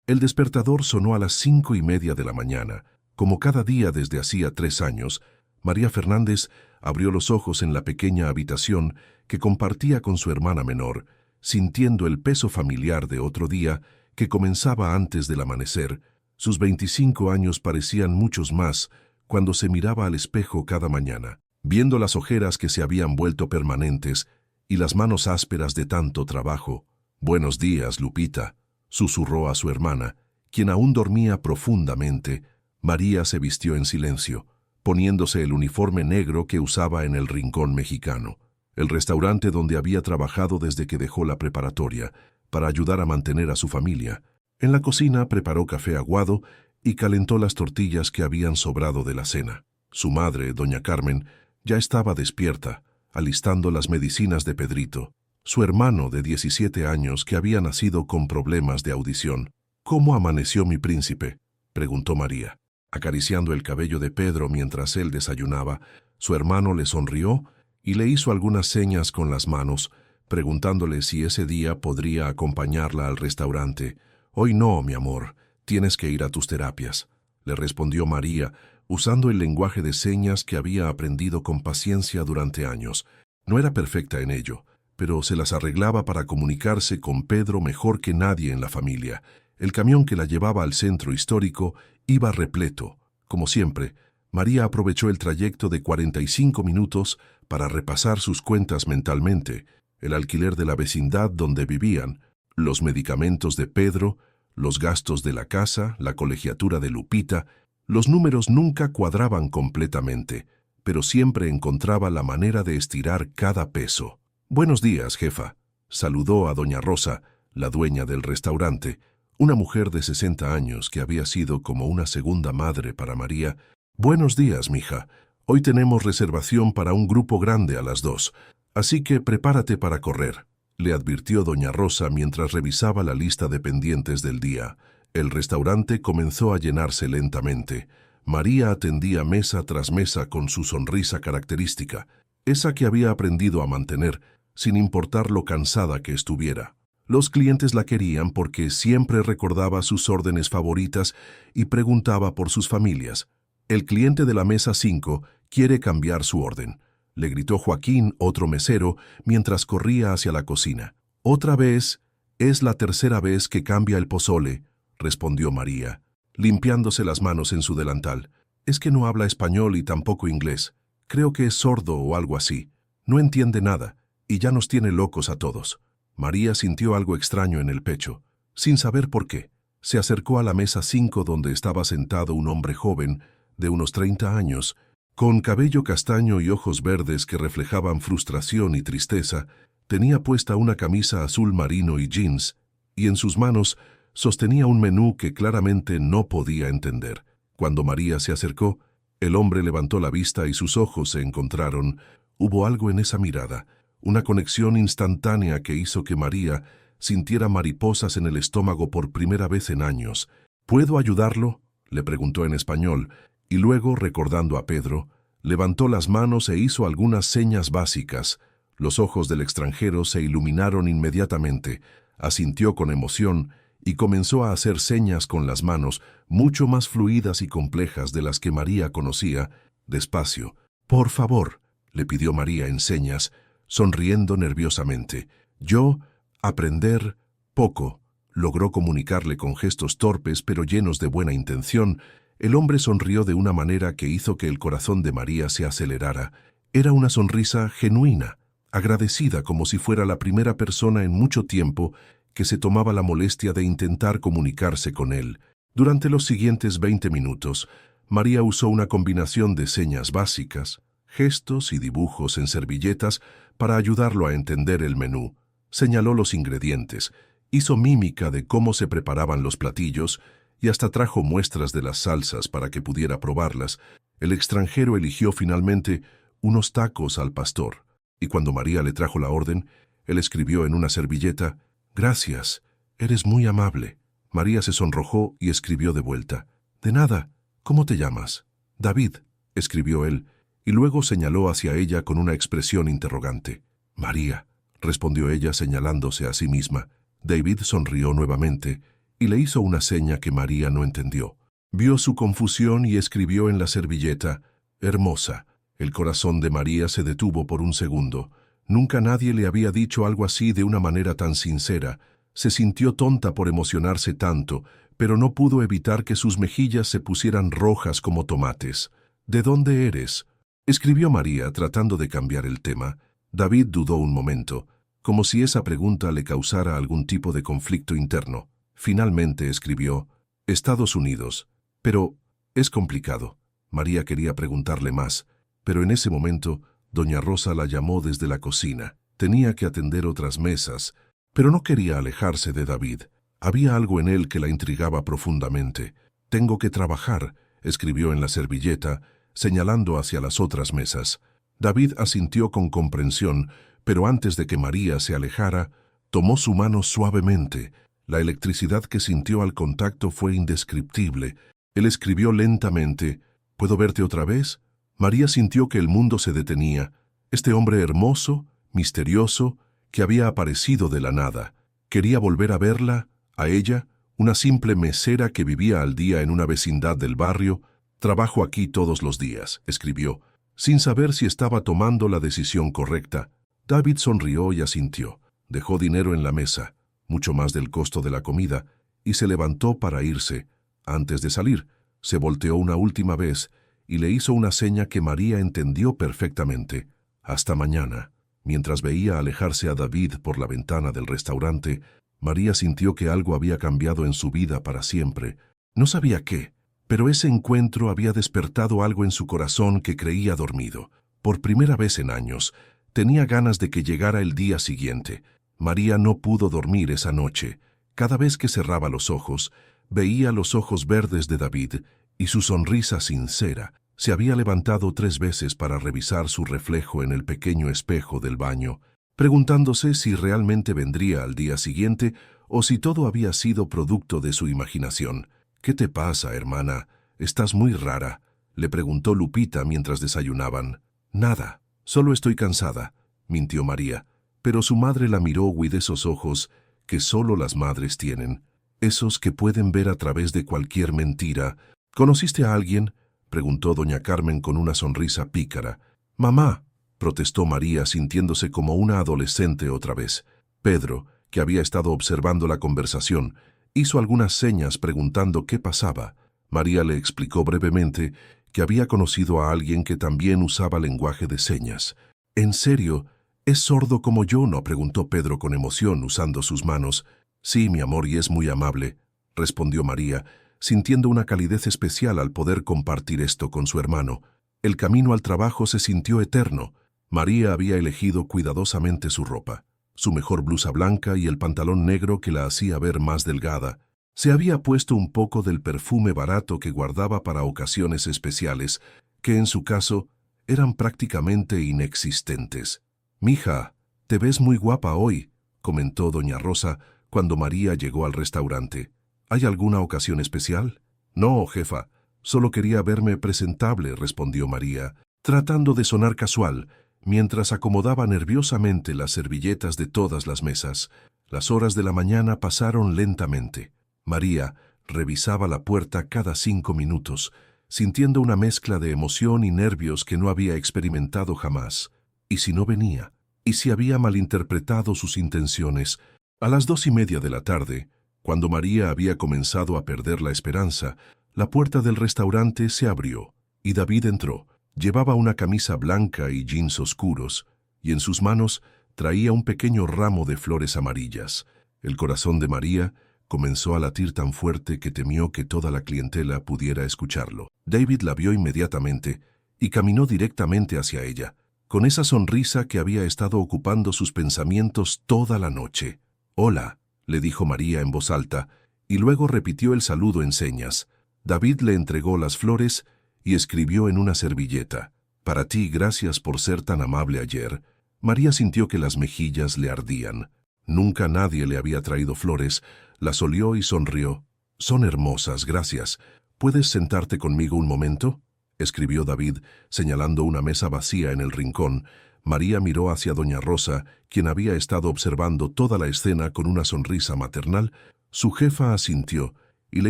El despertador sonó a las 5:30 de la mañana. Como cada día desde hacía 3 años, María Fernández abrió los ojos en la pequeña habitación que compartía con su hermana menor, sintiendo el peso familiar de otro día que comenzaba antes del amanecer. Sus 25 años parecían muchos más cuando se miraba al espejo cada mañana, viendo las ojeras que se habían vuelto permanentes y las manos ásperas de tanto trabajo. «Buenos días, Lupita», susurró a su hermana, quien aún dormía profundamente. María se vistió en silencio, poniéndose el uniforme negro que usaba en el Rincón Mexicano, el restaurante donde había trabajado desde que dejó la preparatoria, para ayudar a mantener a su familia. En la cocina preparó café aguado y calentó las tortillas que habían sobrado de la cena. Su madre, doña Carmen, ya estaba despierta, alistando las medicinas de Pedrito, su hermano de 17 años que había nacido con problemas de audición. «¿Cómo amaneció mi príncipe?», preguntó María. Acariciando el cabello de Pedro mientras él desayunaba, su hermano le sonrió y le hizo algunas señas con las manos, preguntándole si ese día podría acompañarla al restaurante. «Hoy no, mi amor, tienes que ir a tus terapias», le respondió María, usando el lenguaje de señas que había aprendido con paciencia durante años. No era perfecta en ello, pero se las arreglaba para comunicarse con Pedro mejor que nadie en la familia. El camión que la llevaba al centro histórico iba repleto. Como siempre, María aprovechó el trayecto de 45 minutos para repasar sus cuentas mentalmente, el alquiler de la vecindad donde vivían, los medicamentos de Pedro, los gastos de la casa, la colegiatura de Lupita. Los números nunca cuadraban completamente, pero siempre encontraba la manera de estirar cada peso. «Buenos días, jefa», saludó a doña Rosa, la dueña del restaurante, una mujer de 60 años que había sido como una segunda madre para María. «Buenos días, mija. Hoy tenemos reservación para un grupo grande a las 2, así que prepárate para correr», le advirtió doña Rosa mientras revisaba la lista de pendientes del día. El restaurante comenzó a llenarse lentamente. María atendía mesa tras mesa con su sonrisa característica, esa que había aprendido a mantener, sin importar lo cansada que estuviera. Los clientes la querían porque siempre recordaba sus órdenes favoritas y preguntaba por sus familias. «El cliente de la mesa 5 quiere cambiar su orden», le gritó Joaquín, otro mesero, mientras corría hacia la cocina. «Otra vez, es la tercera vez que cambia el pozole», respondió María, limpiándose las manos en su delantal. «Es que no habla español y tampoco inglés. Creo que es sordo o algo así. No entiende nada y ya nos tiene locos a todos». María sintió algo extraño en el pecho, sin saber por qué. Se acercó a la mesa 5 donde estaba sentado un hombre joven, de unos 30 años, con cabello castaño y ojos verdes que reflejaban frustración y tristeza. Tenía puesta una camisa azul marino y jeans, y en sus manos sostenía un menú que claramente no podía entender. Cuando María se acercó, el hombre levantó la vista y sus ojos se encontraron. Hubo algo en esa mirada, una conexión instantánea que hizo que María sintiera mariposas en el estómago por primera vez en años. «¿Puedo ayudarlo?», le preguntó en español, y luego, recordando a Pedro, levantó las manos e hizo algunas señas básicas. Los ojos del extranjero se iluminaron inmediatamente, asintió con emoción y comenzó a hacer señas con las manos, mucho más fluidas y complejas de las que María conocía. Despacio. «Por favor», le pidió María en señas, sonriendo nerviosamente. «Yo, aprender poco», logró comunicarle con gestos torpes pero llenos de buena intención. El hombre sonrió de una manera que hizo que el corazón de María se acelerara. Era una sonrisa genuina, agradecida, como si fuera la primera persona en mucho tiempo que se tomaba la molestia de intentar comunicarse con él. Durante los siguientes 20 minutos, María usó una combinación de señas básicas, gestos y dibujos en servilletas para ayudarlo a entender el menú. Señaló los ingredientes, hizo mímica de cómo se preparaban los platillos y hasta trajo muestras de las salsas para que pudiera probarlas. El extranjero eligió finalmente unos tacos al pastor, y cuando María le trajo la orden, él escribió en una servilleta: «Gracias, eres muy amable». María se sonrojó y escribió de vuelta: «De nada, ¿cómo te llamas?». «David», escribió él, y luego señaló hacia ella con una expresión interrogante. «María», respondió ella señalándose a sí misma. David sonrió nuevamente y le hizo una seña que María no entendió. Vio su confusión y escribió en la servilleta, «Hermosa». El corazón de María se detuvo por un segundo. Nunca nadie le había dicho algo así de una manera tan sincera. Se sintió tonta por emocionarse tanto, pero no pudo evitar que sus mejillas se pusieran rojas como tomates. «¿De dónde eres?», escribió María, tratando de cambiar el tema. David dudó un momento, como si esa pregunta le causara algún tipo de conflicto interno. Finalmente escribió, «Estados Unidos». «Pero es complicado». María quería preguntarle más, pero en ese momento doña Rosa la llamó desde la cocina. Tenía que atender otras mesas, pero no quería alejarse de David. Había algo en él que la intrigaba profundamente. «Tengo que trabajar», escribió en la servilleta, señalando hacia las otras mesas. David asintió con comprensión, pero antes de que María se alejara, tomó su mano suavemente. La electricidad que sintió al contacto fue indescriptible. Él escribió lentamente, «¿Puedo verte otra vez?». María sintió que el mundo se detenía. Este hombre hermoso, misterioso, que había aparecido de la nada. Quería volver a verla, a ella, una simple mesera que vivía al día en una vecindad del barrio. «Trabajo aquí todos los días», escribió, sin saber si estaba tomando la decisión correcta. David sonrió y asintió. Dejó dinero en la mesa, mucho más del costo de la comida, y se levantó para irse. Antes de salir, se volteó una última vez y le hizo una seña que María entendió perfectamente. «Hasta mañana». Mientras veía alejarse a David por la ventana del restaurante, María sintió que algo había cambiado en su vida para siempre. No sabía qué, pero ese encuentro había despertado algo en su corazón que creía dormido. Por primera vez en años, tenía ganas de que llegara el día siguiente. María no pudo dormir esa noche. Cada vez que cerraba los ojos, veía los ojos verdes de David y su sonrisa sincera. Se había levantado 3 veces para revisar su reflejo en el pequeño espejo del baño, preguntándose si realmente vendría al día siguiente o si todo había sido producto de su imaginación. «¿Qué te pasa, hermana? Estás muy rara», le preguntó Lupita mientras desayunaban. «Nada, solo estoy cansada», mintió María, pero su madre la miró de esos ojos que solo las madres tienen, esos que pueden ver a través de cualquier mentira. «¿Conociste a alguien?», preguntó doña Carmen con una sonrisa pícara. «Mamá», protestó María sintiéndose como una adolescente otra vez. Pedro, que había estado observando la conversación, hizo algunas señas preguntando qué pasaba. María le explicó brevemente que había conocido a alguien que también usaba lenguaje de señas. «¿En serio? ¿Es sordo como yo?», no preguntó Pedro con emoción, usando sus manos. «Sí, mi amor, y es muy amable», respondió María, sintiendo una calidez especial al poder compartir esto con su hermano. El camino al trabajo se sintió eterno. María había elegido cuidadosamente su ropa, su mejor blusa blanca y el pantalón negro que la hacía ver más delgada. Se había puesto un poco del perfume barato que guardaba para ocasiones especiales, que en su caso eran prácticamente inexistentes. «Mija, te ves muy guapa hoy», comentó doña Rosa cuando María llegó al restaurante. «¿Hay alguna ocasión especial?». «No, jefa, solo quería verme presentable», respondió María, tratando de sonar casual, mientras acomodaba nerviosamente las servilletas de todas las mesas. Las horas de la mañana pasaron lentamente. María revisaba la puerta cada 5 minutos, sintiendo una mezcla de emoción y nervios que no había experimentado jamás. ¿Y si no venía? ¿Y si había malinterpretado sus intenciones? A las 2:30 de la tarde, cuando María había comenzado a perder la esperanza, la puerta del restaurante se abrió y David entró. Llevaba una camisa blanca y jeans oscuros, y en sus manos traía un pequeño ramo de flores amarillas. El corazón de María comenzó a latir tan fuerte que temió que toda la clientela pudiera escucharlo. David la vio inmediatamente y caminó directamente hacia ella, con esa sonrisa que había estado ocupando sus pensamientos toda la noche. «Hola», le dijo María en voz alta, y luego repitió el saludo en señas. David le entregó las flores y escribió en una servilleta: «Para ti, gracias por ser tan amable ayer». María sintió que las mejillas le ardían. Nunca nadie le había traído flores. Las olió y sonrió. «Son hermosas, gracias. ¿Puedes sentarte conmigo un momento?», escribió David, señalando una mesa vacía en el rincón. María miró hacia doña Rosa, quien había estado observando toda la escena con una sonrisa maternal. Su jefa asintió y le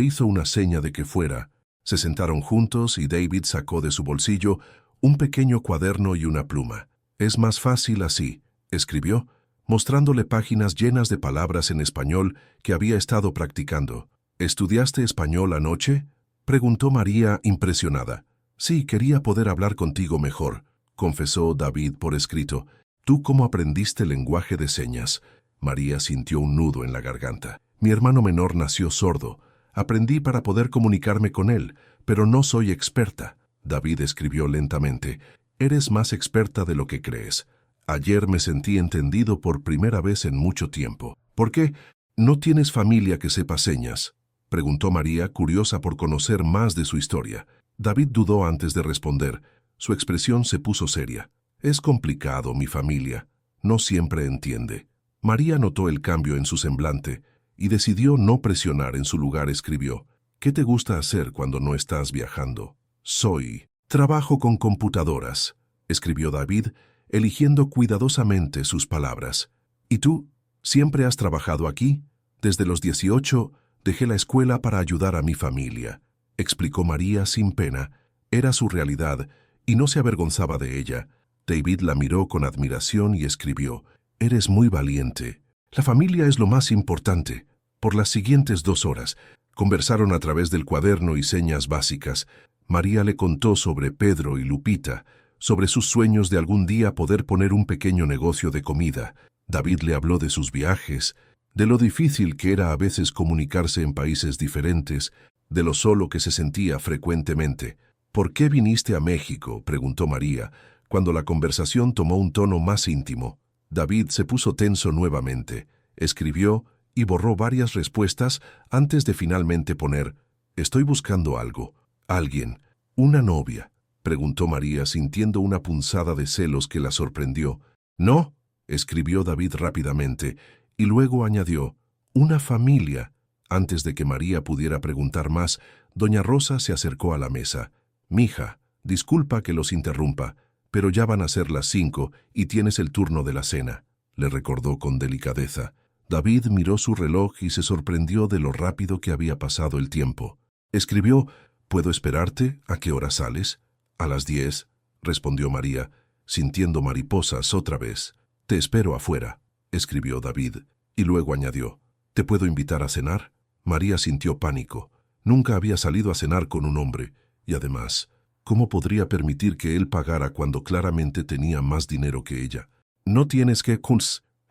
hizo una seña de que fuera. Se sentaron juntos y David sacó de su bolsillo un pequeño cuaderno y una pluma. «Es más fácil así», escribió, mostrándole páginas llenas de palabras en español que había estado practicando. «¿Estudiaste español anoche?», preguntó María impresionada. «Sí, quería poder hablar contigo mejor», confesó David por escrito. «¿Tú cómo aprendiste lenguaje de señas?». María sintió un nudo en la garganta. «Mi hermano menor nació sordo. Aprendí para poder comunicarme con él, pero no soy experta». David escribió lentamente. «Eres más experta de lo que crees. Ayer me sentí entendido por primera vez en mucho tiempo». «¿Por qué? ¿No tienes familia que sepa señas?», preguntó María, curiosa por conocer más de su historia. David dudó antes de responder. Su expresión se puso seria. «Es complicado, mi familia. No siempre entiende». María notó el cambio en su semblante y decidió no presionar. En su lugar escribió: «¿Qué te gusta hacer cuando no estás viajando?». «Trabajo con computadoras», escribió David, eligiendo cuidadosamente sus palabras. «¿Y tú? ¿Siempre has trabajado aquí? Desde los 18 dejé la escuela para ayudar a mi familia», explicó María sin pena. Era su realidad y no se avergonzaba de ella. David la miró con admiración y escribió: «Eres muy valiente. La familia es lo más importante». Por las siguientes 2 horas, conversaron a través del cuaderno y señas básicas. María le contó sobre Pedro y Lupita, sobre sus sueños de algún día poder poner un pequeño negocio de comida. David le habló de sus viajes, de lo difícil que era a veces comunicarse en países diferentes, de lo solo que se sentía frecuentemente. «¿Por qué viniste a México?», preguntó María, cuando la conversación tomó un tono más íntimo. David se puso tenso nuevamente, escribió y borró varias respuestas antes de finalmente poner: «Estoy buscando algo». «¿Alguien? ¿Una novia?», preguntó María, sintiendo una punzada de celos que la sorprendió. «No», escribió David rápidamente, y luego añadió: «Una familia». Antes de que María pudiera preguntar más, doña Rosa se acercó a la mesa. «Mija, disculpa que los interrumpa, pero ya van a ser las 5 y tienes el turno de la cena», le recordó con delicadeza. David miró su reloj y se sorprendió de lo rápido que había pasado el tiempo. Escribió: «¿Puedo esperarte? ¿A qué hora sales?». «A las 10», respondió María, sintiendo mariposas otra vez. «Te espero afuera», escribió David, y luego añadió: «¿Te puedo invitar a cenar?». María sintió pánico. Nunca había salido a cenar con un hombre, y además, ¿cómo podría permitir que él pagara cuando claramente tenía más dinero que ella? «No tienes que...»,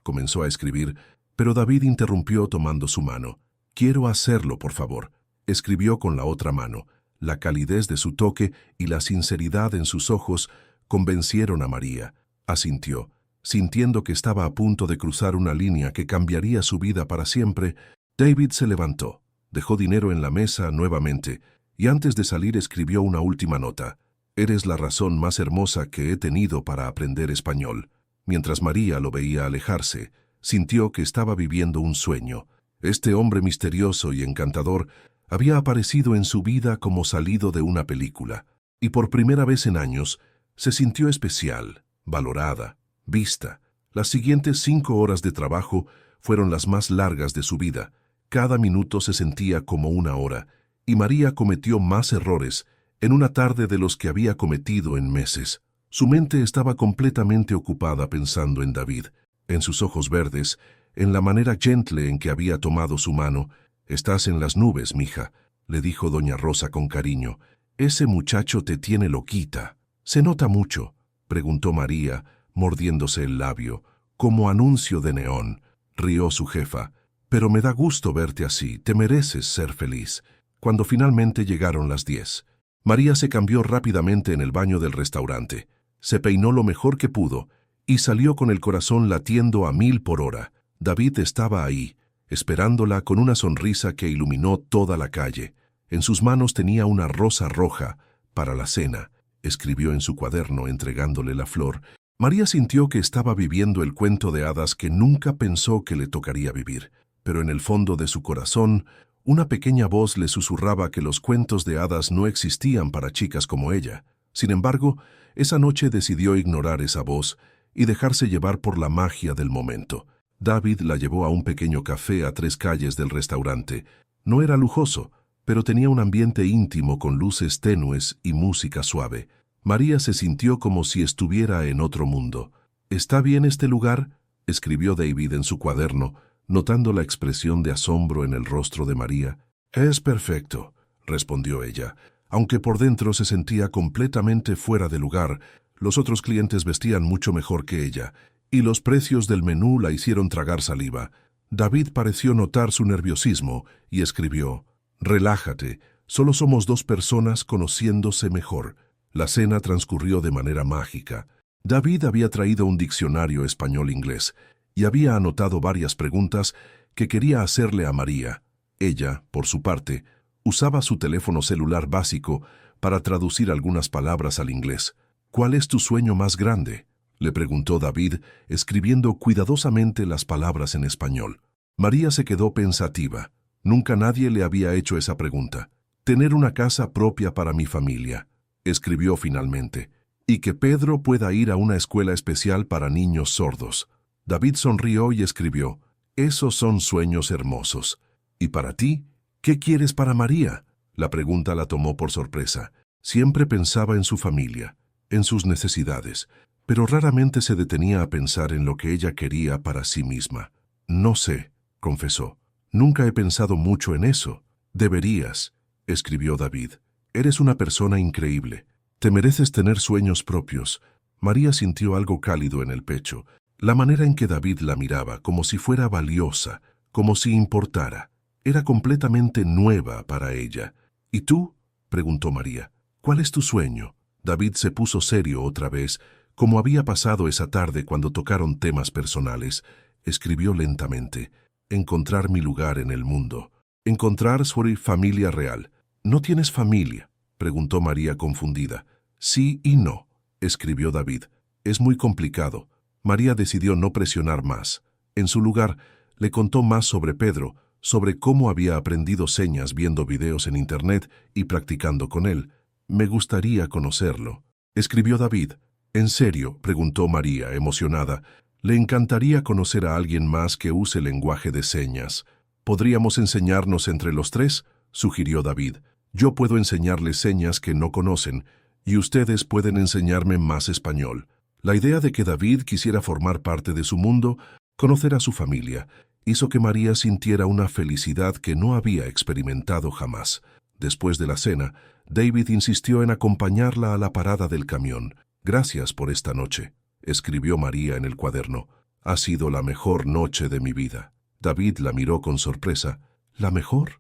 comenzó a escribir, pero David interrumpió tomando su mano. «Quiero hacerlo, por favor», escribió con la otra mano. La calidez de su toque y la sinceridad en sus ojos convencieron a María. Asintió. Sintiendo que estaba a punto de cruzar una línea que cambiaría su vida para siempre, David se levantó, dejó dinero en la mesa nuevamente y antes de salir escribió una última nota: «Eres la razón más hermosa que he tenido para aprender español». Mientras María lo veía alejarse, sintió que estaba viviendo un sueño. Este hombre misterioso y encantador había aparecido en su vida como salido de una película, y por primera vez en años se sintió especial, valorada, vista. Las siguientes 5 horas de trabajo fueron las más largas de su vida. Cada minuto se sentía como una hora, y María cometió más errores en una tarde de los que había cometido en meses. Su mente estaba completamente ocupada pensando en David, en sus ojos verdes, en la manera gentle en que había tomado su mano. «Estás en las nubes, mija», le dijo doña Rosa con cariño. «Ese muchacho te tiene loquita». «¿Se nota mucho?», preguntó María, mordiéndose el labio. «Como anuncio de neón», rió su jefa. «Pero me da gusto verte así, te mereces ser feliz». Cuando finalmente llegaron las 10, María se cambió rápidamente en el baño del restaurante, se peinó lo mejor que pudo y salió con el corazón latiendo a 1000 por hora. David estaba ahí, esperándola con una sonrisa que iluminó toda la calle. En sus manos tenía una rosa roja para la cena, escribió en su cuaderno entregándole la flor. María sintió que estaba viviendo el cuento de hadas que nunca pensó que le tocaría vivir, pero en el fondo de su corazón, una pequeña voz le susurraba que los cuentos de hadas no existían para chicas como ella. Sin embargo, esa noche decidió ignorar esa voz y dejarse llevar por la magia del momento. David la llevó a un pequeño café a 3 calles del restaurante. No era lujoso, pero tenía un ambiente íntimo con luces tenues y música suave. María se sintió como si estuviera en otro mundo. «¿Está bien este lugar?», escribió David en su cuaderno, notando la expresión de asombro en el rostro de María. «Es perfecto», respondió ella. Aunque por dentro se sentía completamente fuera de lugar, los otros clientes vestían mucho mejor que ella, y los precios del menú la hicieron tragar saliva. David pareció notar su nerviosismo y escribió: «Relájate, solo somos 2 personas conociéndose mejor». La cena transcurrió de manera mágica. David había traído un diccionario español-inglés y había anotado varias preguntas que quería hacerle a María. Ella, por su parte, usaba su teléfono celular básico para traducir algunas palabras al inglés. «¿Cuál es tu sueño más grande?», le preguntó David, escribiendo cuidadosamente las palabras en español. María se quedó pensativa. Nunca nadie le había hecho esa pregunta. «Tener una casa propia para mi familia», escribió finalmente, «y que Pedro pueda ir a una escuela especial para niños sordos». David sonrió y escribió: «Esos son sueños hermosos. ¿Y para ti? ¿Qué quieres para María?». La pregunta la tomó por sorpresa. Siempre pensaba en su familia, en sus necesidades, pero raramente se detenía a pensar en lo que ella quería para sí misma. «No sé», confesó. «Nunca he pensado mucho en eso». «Deberías», escribió David. «Eres una persona increíble. Te mereces tener sueños propios». María sintió algo cálido en el pecho. La manera en que David la miraba, como si fuera valiosa, como si importara, era completamente nueva para ella. «¿Y tú?», preguntó María. «¿Cuál es tu sueño?». David se puso serio otra vez, como había pasado esa tarde cuando tocaron temas personales. Escribió lentamente: «Encontrar mi lugar en el mundo. Encontrar su familia real». «¿No tienes familia?», preguntó María confundida. «Sí y no», escribió David. «Es muy complicado». María decidió no presionar más. En su lugar, le contó más sobre Pedro, sobre cómo había aprendido señas viendo videos en internet y practicando con él. «Me gustaría conocerlo», escribió David. «¿En serio?», preguntó María, emocionada. «Le encantaría conocer a alguien más que use lenguaje de señas». «¿Podríamos enseñarnos entre los 3?», sugirió David. «Yo puedo enseñarles señas que no conocen, y ustedes pueden enseñarme más español». La idea de que David quisiera formar parte de su mundo, conocer a su familia, hizo que María sintiera una felicidad que no había experimentado jamás. Después de la cena, David insistió en acompañarla a la parada del camión. «Gracias por esta noche», escribió María en el cuaderno. «Ha sido la mejor noche de mi vida». David la miró con sorpresa. «¿La mejor?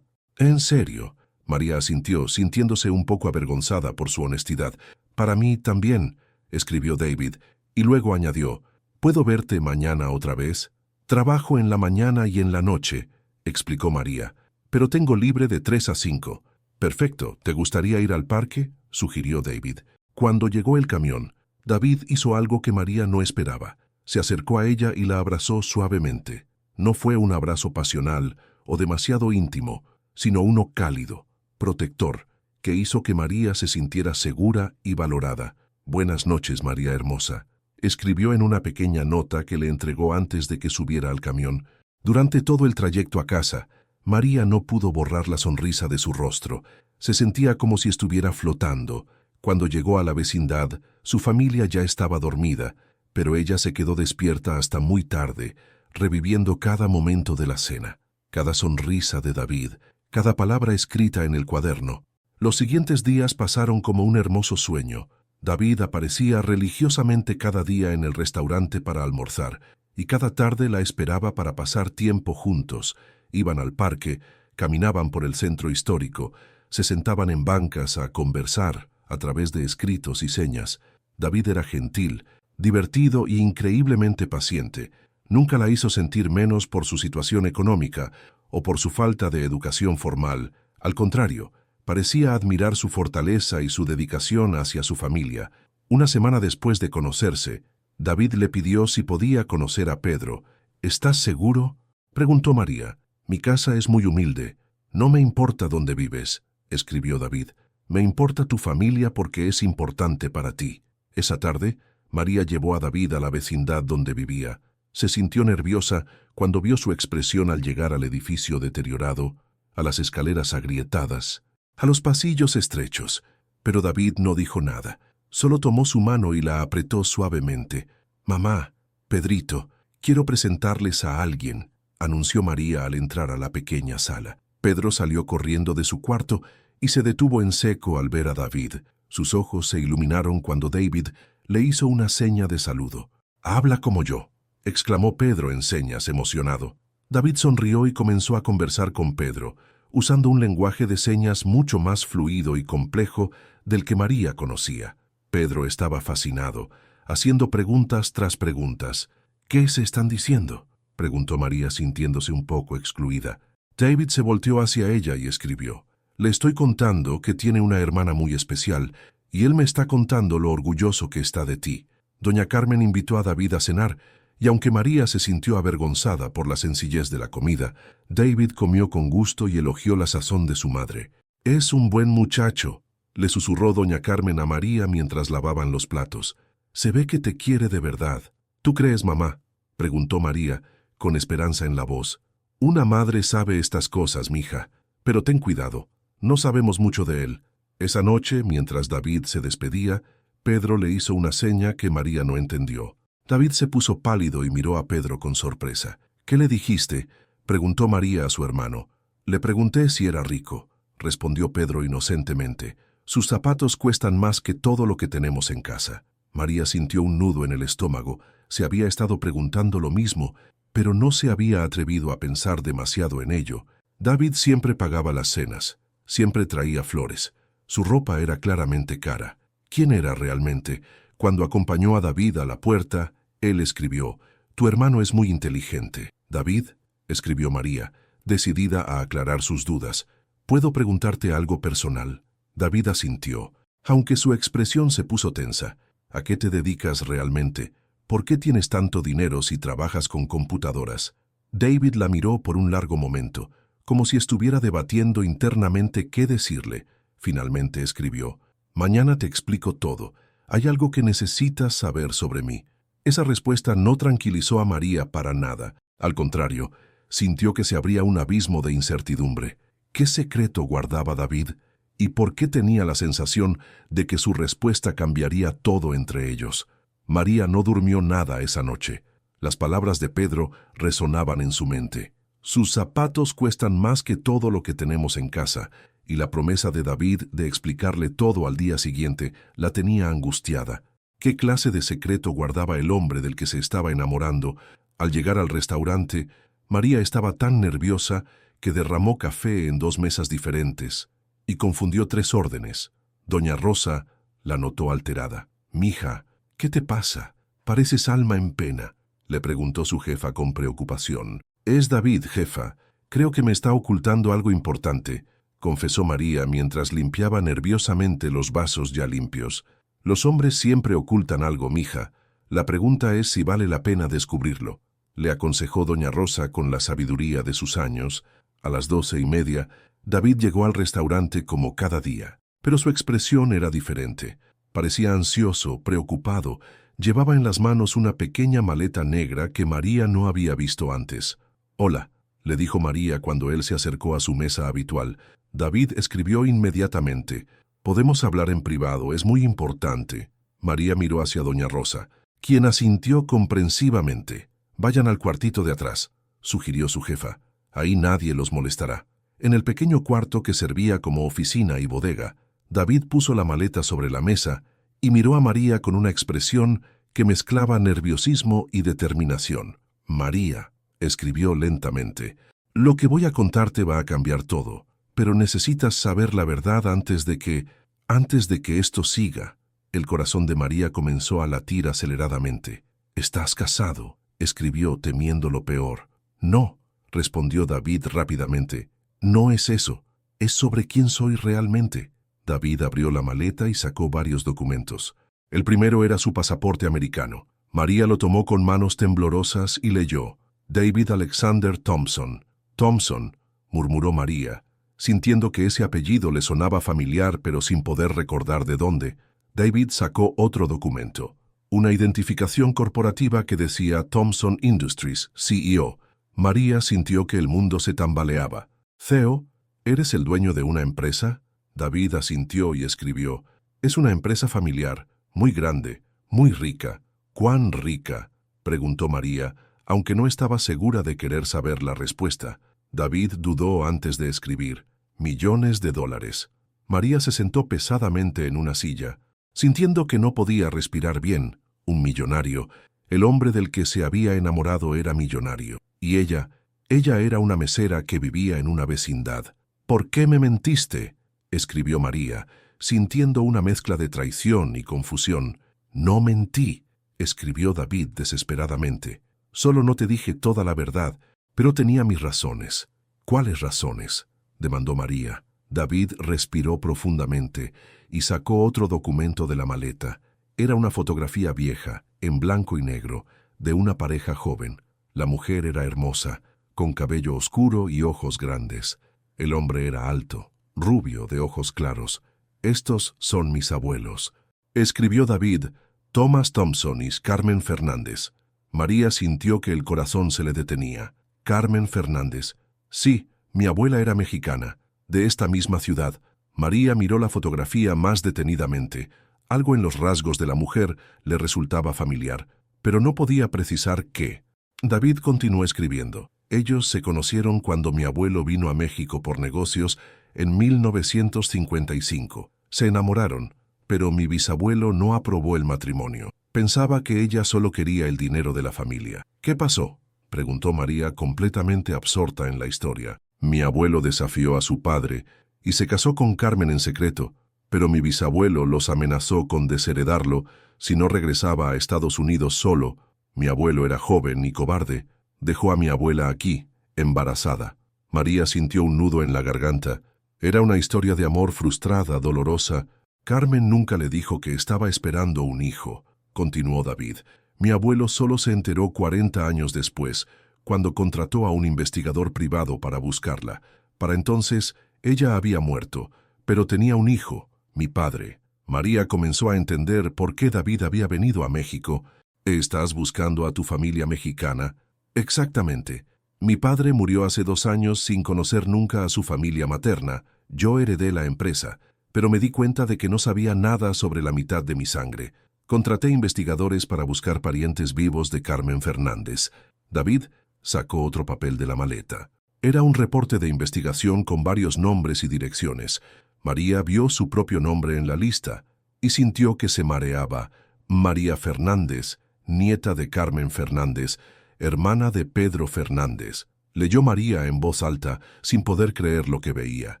¿En serio?». María asintió, sintiéndose un poco avergonzada por su honestidad. «Para mí también», escribió David, y luego añadió: «¿Puedo verte mañana otra vez?». «Trabajo en la mañana y en la noche», explicó María, «pero tengo libre de 3 a 5. «Perfecto, ¿te gustaría ir al parque?», sugirió David. Cuando llegó el camión, David hizo algo que María no esperaba. Se acercó a ella y la abrazó suavemente. No fue un abrazo pasional o demasiado íntimo, sino uno cálido, protector, que hizo que María se sintiera segura y valorada. «Buenas noches, María hermosa», escribió en una pequeña nota que le entregó antes de que subiera al camión. Durante todo el trayecto a casa, María no pudo borrar la sonrisa de su rostro. Se sentía como si estuviera flotando. Cuando llegó a la vecindad, su familia ya estaba dormida, pero ella se quedó despierta hasta muy tarde, reviviendo cada momento de la cena, cada sonrisa de David, cada palabra escrita en el cuaderno. Los siguientes días pasaron como un hermoso sueño. David aparecía religiosamente cada día en el restaurante para almorzar, y cada tarde la esperaba para pasar tiempo juntos. Iban al parque, caminaban por el centro histórico, se sentaban en bancas a conversar a través de escritos y señas. David era gentil, divertido y increíblemente paciente. Nunca la hizo sentir menos por su situación económica o por su falta de educación formal. Al contrario, parecía admirar su fortaleza y su dedicación hacia su familia. Una semana después de conocerse, David le pidió si podía conocer a Pedro. «¿Estás seguro?», preguntó María. «Mi casa es muy humilde. No me importa dónde vives», escribió David. «Me importa tu familia porque es importante para ti». Esa tarde, María llevó a David a la vecindad donde vivía. Se sintió nerviosa cuando vio su expresión al llegar al edificio deteriorado, a las escaleras agrietadas, a los pasillos estrechos. Pero David no dijo nada. Solo tomó su mano y la apretó suavemente. «Mamá, Pedrito, quiero presentarles a alguien», anunció María al entrar a la pequeña sala. Pedro salió corriendo de su cuarto y se detuvo en seco al ver a David. Sus ojos se iluminaron cuando David le hizo una seña de saludo. «Habla como yo», exclamó Pedro en señas, emocionado. David sonrió y comenzó a conversar con Pedro, usando un lenguaje de señas mucho más fluido y complejo del que María conocía. Pedro estaba fascinado, haciendo preguntas tras preguntas. «¿Qué se están diciendo?», preguntó María sintiéndose un poco excluida. David se volteó hacia ella y escribió: «Le estoy contando que tiene una hermana muy especial y él me está contando lo orgulloso que está de ti». Doña Carmen invitó a David a cenar y aunque María se sintió avergonzada por la sencillez de la comida, David comió con gusto y elogió la sazón de su madre. «Es un buen muchacho», le susurró doña Carmen a María mientras lavaban los platos. «Se ve que te quiere de verdad». «¿Tú crees, mamá?», preguntó María, con esperanza en la voz. «Una madre sabe estas cosas, mija, pero ten cuidado, no sabemos mucho de él». Esa noche, mientras David se despedía, Pedro le hizo una seña que María no entendió. David se puso pálido y miró a Pedro con sorpresa. «¿Qué le dijiste?», preguntó María a su hermano. «Le pregunté si era rico», respondió Pedro inocentemente. «Sus zapatos cuestan más que todo lo que tenemos en casa». María sintió un nudo en el estómago. Se había estado preguntando lo mismo, pero no se había atrevido a pensar demasiado en ello. David siempre pagaba las cenas, siempre traía flores. Su ropa era claramente cara. ¿Quién era realmente? Cuando acompañó a David a la puerta, él escribió: «Tu hermano es muy inteligente». «David», escribió María, decidida a aclarar sus dudas, «¿puedo preguntarte algo personal?». David asintió, aunque su expresión se puso tensa. «¿A qué te dedicas realmente? ¿Por qué tienes tanto dinero si trabajas con computadoras?». David la miró por un largo momento, como si estuviera debatiendo internamente qué decirle. Finalmente escribió: «Mañana te explico todo. Hay algo que necesitas saber sobre mí». Esa respuesta no tranquilizó a María para nada. Al contrario, sintió que se abría un abismo de incertidumbre. ¿Qué secreto guardaba David? ¿Y por qué tenía la sensación de que su respuesta cambiaría todo entre ellos? María no durmió nada esa noche. Las palabras de Pedro resonaban en su mente. «Sus zapatos cuestan más que todo lo que tenemos en casa», y la promesa de David de explicarle todo al día siguiente la tenía angustiada. ¿Qué clase de secreto guardaba el hombre del que se estaba enamorando? Al llegar al restaurante, María estaba tan nerviosa que derramó café en 2 mesas diferentes y confundió 3 órdenes. Doña Rosa la notó alterada. «Mija, ¿qué te pasa? Pareces alma en pena», le preguntó su jefa con preocupación. «Es David, jefa. Creo que me está ocultando algo importante», confesó María mientras limpiaba nerviosamente los vasos ya limpios. «Los hombres siempre ocultan algo, mija. La pregunta es si vale la pena descubrirlo», le aconsejó doña Rosa con la sabiduría de sus años. A las 12:30, David llegó al restaurante como cada día, pero su expresión era diferente. Parecía ansioso, preocupado. Llevaba en las manos una pequeña maleta negra que María no había visto antes. «Hola», le dijo María cuando él se acercó a su mesa habitual. David escribió inmediatamente: «Podemos hablar en privado, es muy importante». María miró hacia doña Rosa, quien asintió comprensivamente. «Vayan al cuartito de atrás», sugirió su jefa. «Ahí nadie los molestará». En el pequeño cuarto que servía como oficina y bodega, David puso la maleta sobre la mesa y miró a María con una expresión que mezclaba nerviosismo y determinación. «María», escribió lentamente, «lo que voy a contarte va a cambiar todo, pero necesitas saber la verdad antes de que esto siga». El corazón de María comenzó a latir aceleradamente. «¿Estás casado?», escribió temiendo lo peor. «No», respondió David rápidamente. «No es eso, es sobre quién soy realmente». David abrió la maleta y sacó varios documentos. El primero era su pasaporte americano. María lo tomó con manos temblorosas y leyó: «David Alexander Thompson». «Thompson», murmuró María, sintiendo que ese apellido le sonaba familiar pero sin poder recordar de dónde. David sacó otro documento. una identificación corporativa que decía Thomson Industries, CEO. María sintió que el mundo se tambaleaba. «Theo, ¿eres el dueño de una empresa?» David asintió y escribió: «Es una empresa familiar, muy grande, muy rica». «¿Cuán rica?», preguntó María, aunque no estaba segura de querer saber la respuesta. David dudó antes de escribir: «Millones de dólares». María se sentó pesadamente en una silla, sintiendo que no podía respirar bien. Un millonario, el hombre del que se había enamorado era millonario. Y ella era una mesera que vivía en una vecindad. «¿Por qué me mentiste?», escribió María, sintiendo una mezcla de traición y confusión. «No mentí», escribió David desesperadamente. «Solo no te dije toda la verdad, pero tenía mis razones». «¿Cuáles razones?», demandó María. David respiró profundamente y sacó otro documento de la maleta. Era una fotografía vieja, en blanco y negro, de una pareja joven. La mujer era hermosa, con cabello oscuro y ojos grandes. El hombre era alto, rubio, de ojos claros. «Estos son mis abuelos», escribió David. «Thomas Thompson y Carmen Fernández». María sintió que el corazón se le detenía. «Carmen Fernández». «Sí, mi abuela era mexicana, de esta misma ciudad». María miró la fotografía más detenidamente. Algo en los rasgos de la mujer le resultaba familiar, pero no podía precisar qué. David continuó escribiendo: «Ellos se conocieron cuando mi abuelo vino a México por negocios en 1955. Se enamoraron, pero mi bisabuelo no aprobó el matrimonio. Pensaba que ella solo quería el dinero de la familia». «¿Qué pasó?», preguntó María, completamente absorta en la historia. «Mi abuelo desafió a su padre y se casó con Carmen en secreto, pero mi bisabuelo los amenazó con desheredarlo si no regresaba a Estados Unidos solo. Mi abuelo era joven y cobarde. Dejó a mi abuela aquí, embarazada». María sintió un nudo en la garganta. Era una historia de amor frustrada, dolorosa. «Carmen nunca le dijo que estaba esperando un hijo», continuó David. «Mi abuelo solo se enteró 40 años después, cuando contrató a un investigador privado para buscarla. Para entonces, ella había muerto, pero tenía un hijo, mi padre». María comenzó a entender por qué David había venido a México. «¿Estás buscando a tu familia mexicana?» «Exactamente. Mi padre murió hace 2 años sin conocer nunca a su familia materna. Yo heredé la empresa, pero me di cuenta de que no sabía nada sobre la mitad de mi sangre. Contraté investigadores para buscar parientes vivos de Carmen Fernández». David sacó otro papel de la maleta. Era un reporte de investigación con varios nombres y direcciones. María vio su propio nombre en la lista y sintió que se mareaba. «María Fernández, nieta de Carmen Fernández, hermana de Pedro Fernández». Leyó María en voz alta, sin poder creer lo que veía.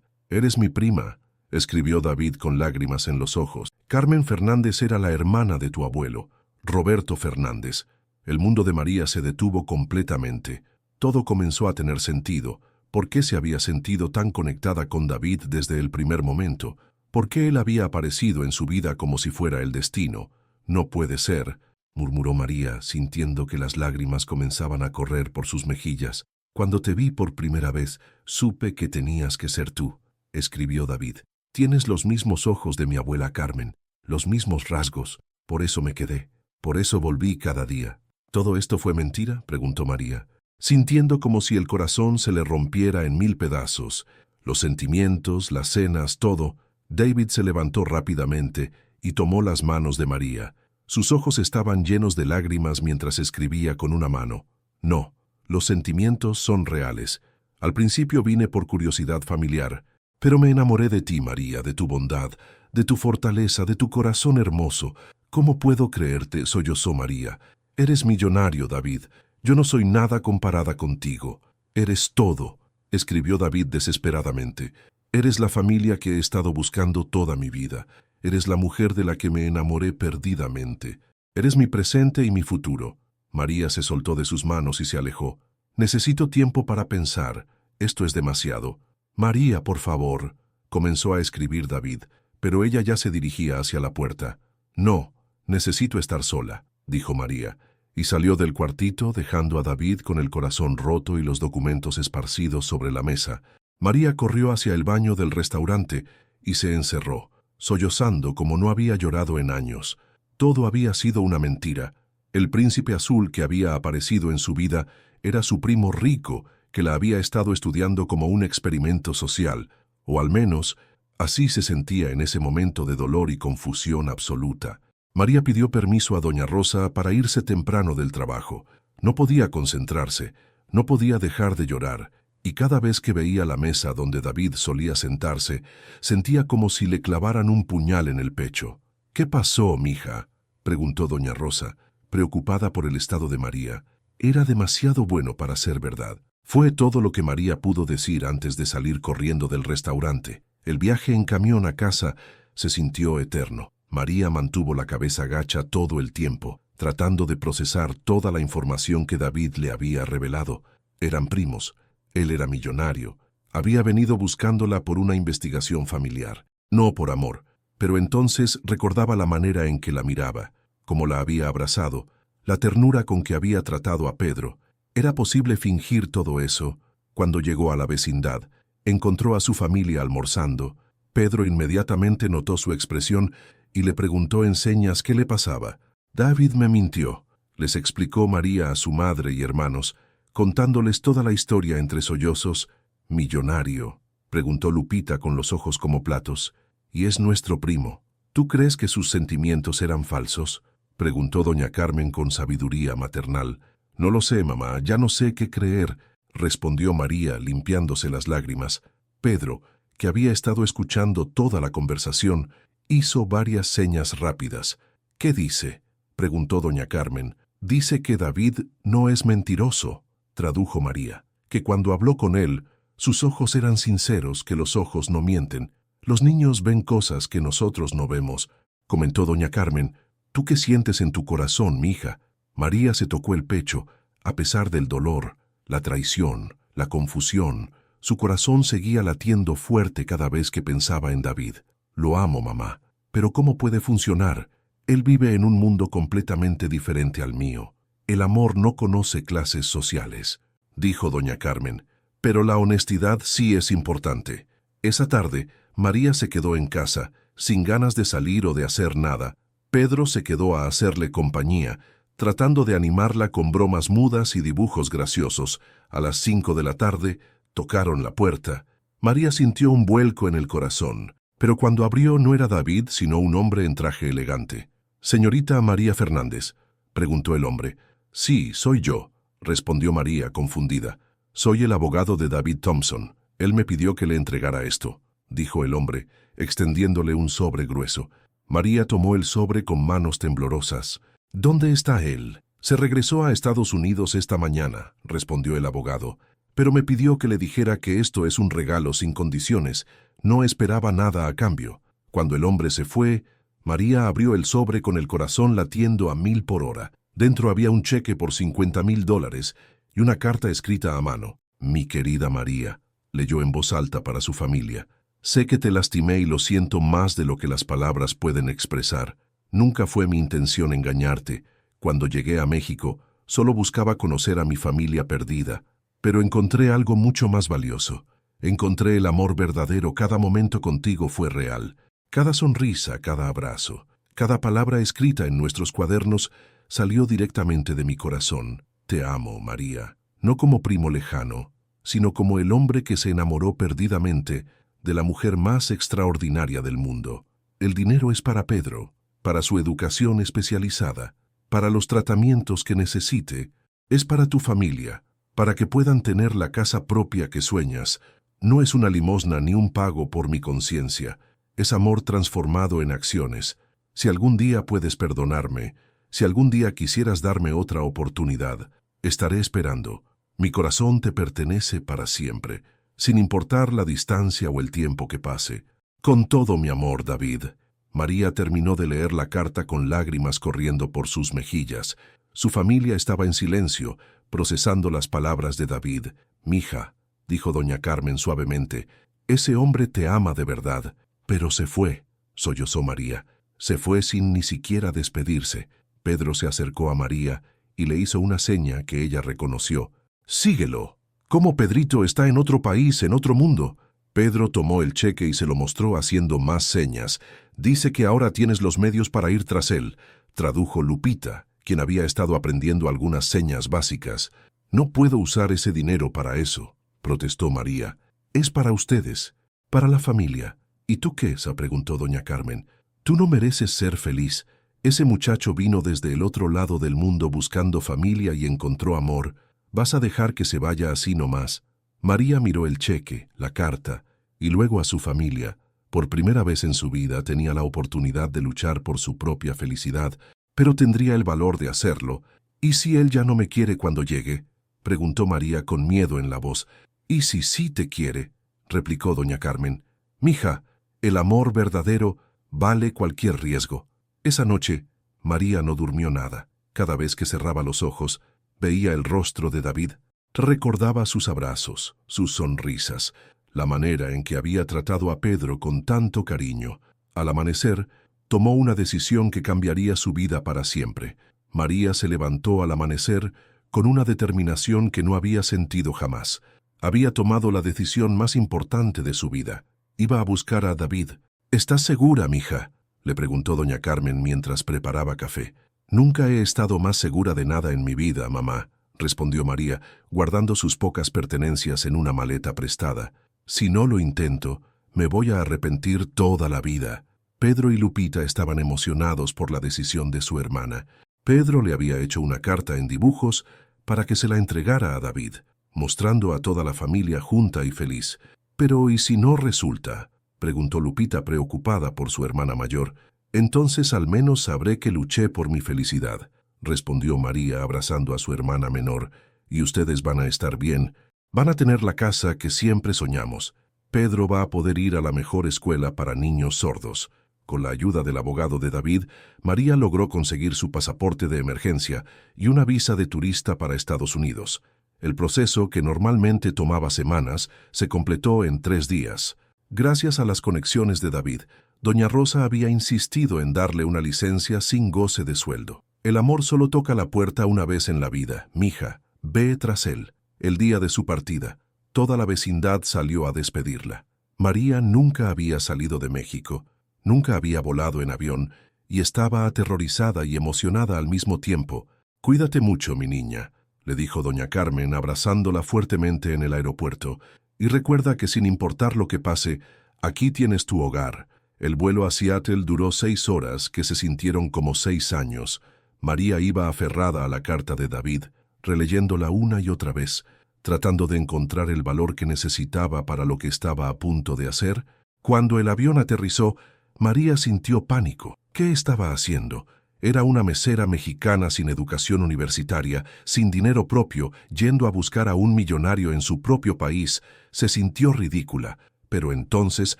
«Eres mi prima», escribió David con lágrimas en los ojos. «Carmen Fernández era la hermana de tu abuelo, Roberto Fernández». El mundo de María se detuvo completamente. Todo comenzó a tener sentido. ¿Por qué se había sentido tan conectada con David desde el primer momento? ¿Por qué él había aparecido en su vida como si fuera el destino? «No puede ser», murmuró María, sintiendo que las lágrimas comenzaban a correr por sus mejillas. «Cuando te vi por primera vez, supe que tenías que ser tú», escribió David. «Tienes los mismos ojos de mi abuela Carmen, los mismos rasgos. Por eso me quedé. Por eso volví cada día». «¿Todo esto fue mentira?», preguntó María, sintiendo como si el corazón se le rompiera en 1000 pedazos. Los sentimientos, las cenas, todo. David se levantó rápidamente y tomó las manos de María. Sus ojos estaban llenos de lágrimas mientras escribía con una mano. «No, los sentimientos son reales. Al principio vine por curiosidad familiar, pero me enamoré de ti, María, de tu bondad, de tu fortaleza, de tu corazón hermoso. ¿Cómo puedo creerte?», sollozó María. «Eres millonario, David. Yo no soy nada comparada contigo. Eres todo», escribió David desesperadamente. «Eres la familia que he estado buscando toda mi vida. Eres la mujer de la que me enamoré perdidamente. Eres mi presente y mi futuro». María se soltó de sus manos y se alejó. «Necesito tiempo para pensar. Esto es demasiado». «María, por favor», comenzó a escribir David, pero ella ya se dirigía hacia la puerta. «No, necesito estar sola», dijo María, y salió del cuartito dejando a David con el corazón roto y los documentos esparcidos sobre la mesa. María corrió hacia el baño del restaurante y se encerró, sollozando como no había llorado en años. Todo había sido una mentira. El príncipe azul que había aparecido en su vida era su primo rico, que la había estado estudiando como un experimento social, o al menos así se sentía en ese momento de dolor y confusión absoluta. María pidió permiso a doña Rosa para irse temprano del trabajo. No podía concentrarse, no podía dejar de llorar, y cada vez que veía la mesa donde David solía sentarse, sentía como si le clavaran un puñal en el pecho. «¿Qué pasó, mija?», preguntó doña Rosa, preocupada por el estado de María. Era demasiado bueno para ser verdad. Fue todo lo que María pudo decir antes de salir corriendo del restaurante. El viaje en camión a casa se sintió eterno. María mantuvo la cabeza gacha todo el tiempo, tratando de procesar toda la información que David le había revelado. Eran primos. Él era millonario. Había venido buscándola por una investigación familiar. No por amor. Pero entonces recordaba la manera en que la miraba, cómo la había abrazado, la ternura con que había tratado a Pedro. ¿Era posible fingir todo eso? Cuando llegó a la vecindad, encontró a su familia almorzando. Pedro inmediatamente notó su expresión y le preguntó en señas qué le pasaba. «David me mintió», les explicó María a su madre y hermanos, contándoles toda la historia entre sollozos. «¿Millonario?», preguntó Lupita con los ojos como platos. «Y es nuestro primo. ¿Tú crees que sus sentimientos eran falsos?», preguntó doña Carmen con sabiduría maternal. «No lo sé, mamá, ya no sé qué creer», respondió María, limpiándose las lágrimas. Pedro, que había estado escuchando toda la conversación, hizo varias señas rápidas. «¿Qué dice?», preguntó doña Carmen. «Dice que David no es mentiroso», tradujo María, «que cuando habló con él, sus ojos eran sinceros, que los ojos no mienten. Los niños ven cosas que nosotros no vemos», comentó doña Carmen. «¿Tú qué sientes en tu corazón, mija?». María se tocó el pecho. A pesar del dolor, la traición, la confusión, su corazón seguía latiendo fuerte cada vez que pensaba en David. «Lo amo, mamá. Pero ¿cómo puede funcionar? Él vive en un mundo completamente diferente al mío. El amor no conoce clases sociales», dijo doña Carmen. «Pero la honestidad sí es importante». Esa tarde, María se quedó en casa, sin ganas de salir o de hacer nada. Pedro se quedó a hacerle compañía, tratando de animarla con bromas mudas y dibujos graciosos. A las 5 de la tarde, tocaron la puerta. María sintió un vuelco en el corazón, pero cuando abrió no era David, sino un hombre en traje elegante. «¿Señorita María Fernández?», preguntó el hombre. «Sí, soy yo», respondió María, confundida. «Soy el abogado de David Thompson. Él me pidió que le entregara esto», dijo el hombre, extendiéndole un sobre grueso. María tomó el sobre con manos temblorosas. «¿Dónde está él?». «Se regresó a Estados Unidos esta mañana», respondió el abogado, «pero me pidió que le dijera que esto es un regalo sin condiciones. No esperaba nada a cambio». Cuando el hombre se fue, María abrió el sobre con el corazón latiendo a 1000 por hora. Dentro había un cheque por $50,000 y una carta escrita a mano. «Mi querida María», leyó en voz alta para su familia, «sé que te lastimé y lo siento más de lo que las palabras pueden expresar. Nunca fue mi intención engañarte. Cuando llegué a México, solo buscaba conocer a mi familia perdida, pero encontré algo mucho más valioso. Encontré el amor verdadero. Cada momento contigo fue real. Cada sonrisa, cada abrazo, cada palabra escrita en nuestros cuadernos salió directamente de mi corazón. Te amo, María, no como primo lejano, sino como el hombre que se enamoró perdidamente de la mujer más extraordinaria del mundo. El dinero es para Pedro, para su educación especializada, para los tratamientos que necesite. Es para tu familia, para que puedan tener la casa propia que sueñas. No es una limosna ni un pago por mi conciencia. Es amor transformado en acciones. Si algún día puedes perdonarme, si algún día quisieras darme otra oportunidad, estaré esperando. Mi corazón te pertenece para siempre, sin importar la distancia o el tiempo que pase. Con todo mi amor, David». María terminó de leer la carta con lágrimas corriendo por sus mejillas. Su familia estaba en silencio, procesando las palabras de David. «Mija», dijo doña Carmen suavemente, «ese hombre te ama de verdad». «Pero se fue», sollozó María. «Se fue sin ni siquiera despedirse». Pedro se acercó a María y le hizo una seña que ella reconoció. «Síguelo. ¿Cómo Pedrito está en otro país, en otro mundo?». Pedro tomó el cheque y se lo mostró haciendo más señas. «Dice que ahora tienes los medios para ir tras él», tradujo Lupita, quien había estado aprendiendo algunas señas básicas. «No puedo usar ese dinero para eso», protestó María. «Es para ustedes, para la familia». «¿Y tú qué?», se preguntó doña Carmen. «Tú no mereces ser feliz. Ese muchacho vino desde el otro lado del mundo buscando familia y encontró amor. ¿Vas a dejar que se vaya así nomás?». María miró el cheque, la carta, y luego a su familia. Por primera vez en su vida tenía la oportunidad de luchar por su propia felicidad, pero tendría el valor de hacerlo. «¿Y si él ya no me quiere cuando llegue?», preguntó María con miedo en la voz. «¿Y si sí te quiere?», replicó doña Carmen. «Mija, el amor verdadero vale cualquier riesgo». Esa noche, María no durmió nada. Cada vez que cerraba los ojos, veía el rostro de David. Recordaba sus abrazos, sus sonrisas, la manera en que había tratado a Pedro con tanto cariño. Al amanecer, tomó una decisión que cambiaría su vida para siempre. María se levantó al amanecer con una determinación que no había sentido jamás. Había tomado la decisión más importante de su vida. Iba a buscar a David. «¿Estás segura, mija?», le preguntó doña Carmen mientras preparaba café. «Nunca he estado más segura de nada en mi vida, mamá», respondió María, guardando sus pocas pertenencias en una maleta prestada. «Si no lo intento, me voy a arrepentir toda la vida». Pedro y Lupita estaban emocionados por la decisión de su hermana. Pedro le había hecho una carta en dibujos para que se la entregara a David, mostrando a toda la familia junta y feliz. «Pero ¿y si no resulta?», preguntó Lupita preocupada por su hermana mayor. «Entonces al menos sabré que luché por mi felicidad», respondió María abrazando a su hermana menor. «Y ustedes van a estar bien. Van a tener la casa que siempre soñamos. Pedro va a poder ir a la mejor escuela para niños sordos». Con la ayuda del abogado de David, María logró conseguir su pasaporte de emergencia y una visa de turista para Estados Unidos. El proceso, que normalmente tomaba semanas, se completó en 3 días. Gracias a las conexiones de David, doña Rosa había insistido en darle una licencia sin goce de sueldo. «El amor solo toca la puerta una vez en la vida, mija. Ve tras él». El día de su partida, toda la vecindad salió a despedirla. María nunca había salido de México, nunca había volado en avión, y estaba aterrorizada y emocionada al mismo tiempo. «Cuídate mucho, mi niña», le dijo doña Carmen abrazándola fuertemente en el aeropuerto, «y recuerda que sin importar lo que pase, aquí tienes tu hogar». El vuelo a Seattle duró 6 horas que se sintieron como 6 años. María iba aferrada a la carta de David, releyéndola una y otra vez, tratando de encontrar el valor que necesitaba para lo que estaba a punto de hacer. Cuando el avión aterrizó, María sintió pánico. ¿Qué estaba haciendo? Era una mesera mexicana sin educación universitaria, sin dinero propio, yendo a buscar a un millonario en su propio país. Se sintió ridícula, pero entonces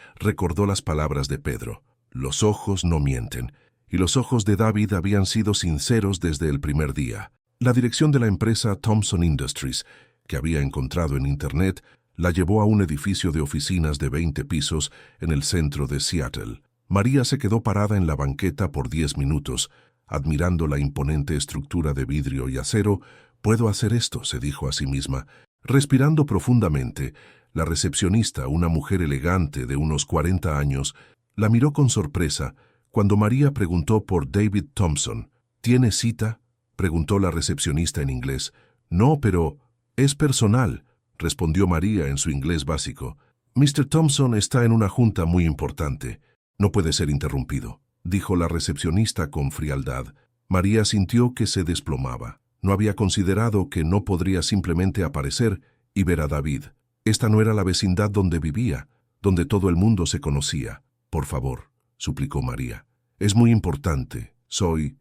recordó las palabras de Pedro. Los ojos no mienten, y los ojos de David habían sido sinceros desde el primer día. La dirección de la empresa Thompson Industries, que había encontrado en Internet, la llevó a un edificio de oficinas de 20 pisos en el centro de Seattle. María se quedó parada en la banqueta por 10 minutos, admirando la imponente estructura de vidrio y acero. «Puedo hacer esto», se dijo a sí misma. Respirando profundamente, la recepcionista, una mujer elegante de unos 40 años, la miró con sorpresa cuando María preguntó por David Thompson. «¿Tiene cita?», preguntó la recepcionista en inglés. «No, pero es personal», respondió María en su inglés básico. «Mr. Thompson está en una junta muy importante. No puede ser interrumpido», dijo la recepcionista con frialdad. María sintió que se desplomaba. No había considerado que no podría simplemente aparecer y ver a David. Esta no era la vecindad donde vivía, donde todo el mundo se conocía. «Por favor», suplicó María. «Es muy importante. Soy